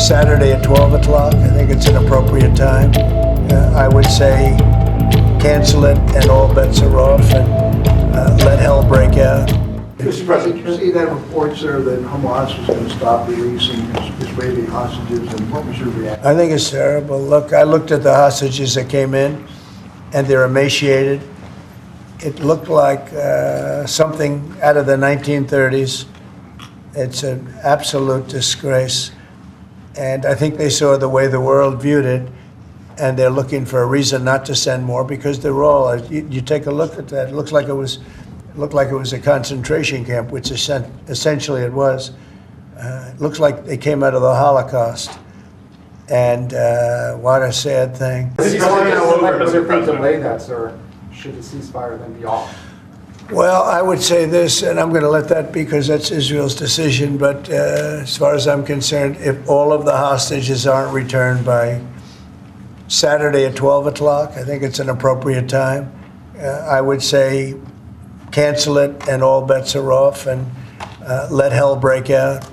Saturday at 12 o'clock. I think it's an appropriate time. I would say cancel it and all bets are off and let hell break out. Mr. President, did you see that report, sir, that Hamas was going to stop releasing Israeli hostages, and what was your reaction? I think it's terrible. Look, I looked at the hostages that came in, and they're emaciated. It looked like something out of the 1930s. It's an absolute disgrace. And I think they saw the way the world viewed it, and they're looking for a reason not to send more because they're all. You take a look at that. It looks like it was a concentration camp, which essentially it was. It looks like they came out of the Holocaust, and what a sad thing. Would it delay that, sir? Should the ceasefire then be off? Well, I would say this, and I'm going to let that because that's Israel's decision, but as far as I'm concerned, if all of the hostages aren't returned by Saturday at 12 o'clock, I think it's an appropriate time. I would say cancel it and all bets are off and let hell break out.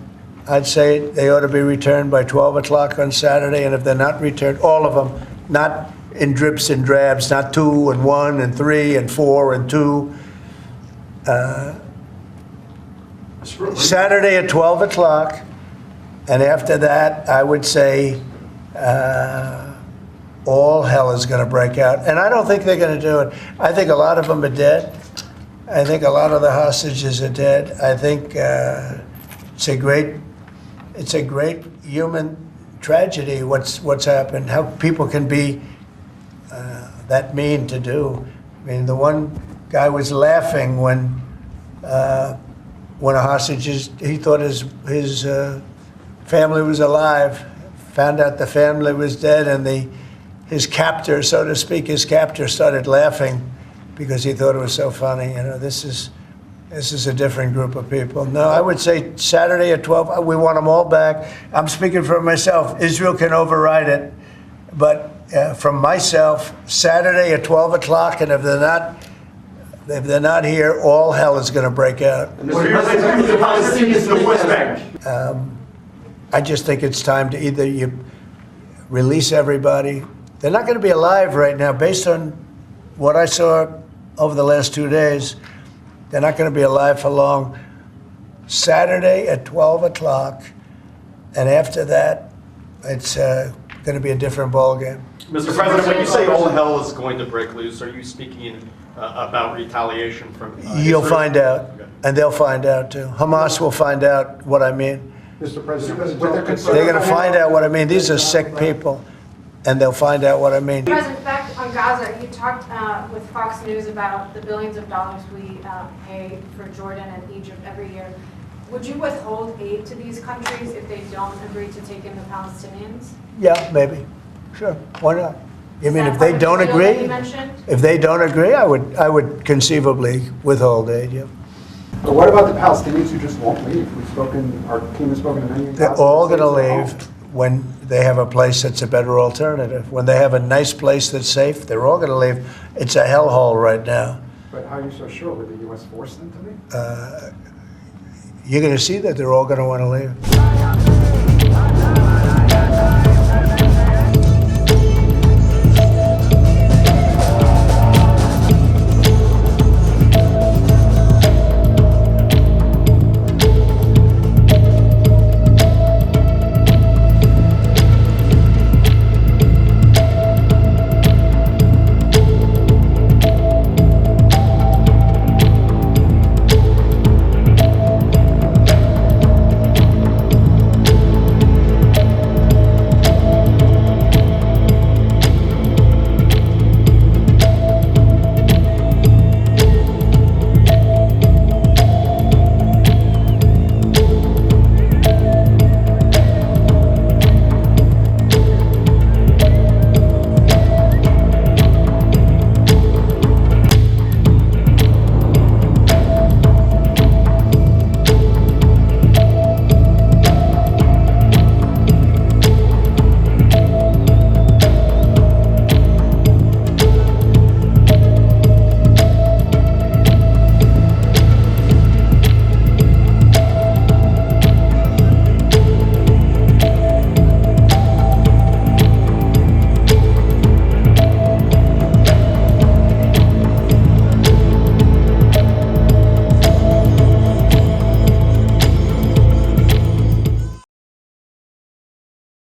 I'd say they ought to be returned by 12 o'clock on Saturday, and if they're not returned, all of them, not in drips and drabs, not 2 and 1 and 3 and 4 and 2. Saturday at 12 o'clock, and after that, I would say all hell is going to break out. And I don't think they're going to do it. I think a lot of them are dead. I think a lot of the hostages are dead. I think it's a great human tragedy. What's happened? How people can be that mean to do. I mean, the one guy was laughing when a hostage he thought his family was alive. Found out the family was dead, and his captor, so to speak, started laughing because he thought it was so funny. You know, this is a different group of people. No, I would say Saturday at 12. We want them all back. I'm speaking for myself. Israel can override it, but from myself, Saturday at 12 o'clock, and if they're not here, all hell is going to break out. What are your plans for the Palestinians in the West Bank? I just think it's time to either you release everybody. They're not going to be alive right now, based on what I saw over the last 2 days. They're not going to be alive for long. Saturday at 12 o'clock, and after that, it's going to be a different ballgame. Mr. President, when you say all hell is going to break loose, are you speaking about retaliation from You'll Israel? find out, and they'll find out too. Hamas will find out what I mean. Mr. President, They're going to find out what I mean. These are sick people, and they'll find out what I mean. President, back on Gaza, you talked with Fox News about the billions of dollars we pay for Jordan and Egypt every year. Would you withhold aid to these countries if they don't agree to take in the Palestinians? Yeah, maybe. Sure. Why not? You mean Is if that they part don't of the deal that agree? you mentioned? If they don't agree, I would conceivably withhold aid. Yeah. But what about the Palestinians who just won't leave? Our team has spoken to many. They're all going to leave when they have a place that's a better alternative. When they have a nice place that's safe, they're all going to leave. It's a hellhole right now. But how are you so sure? Would the U.S. force them to leave? You're going to see that they're all going to want to leave.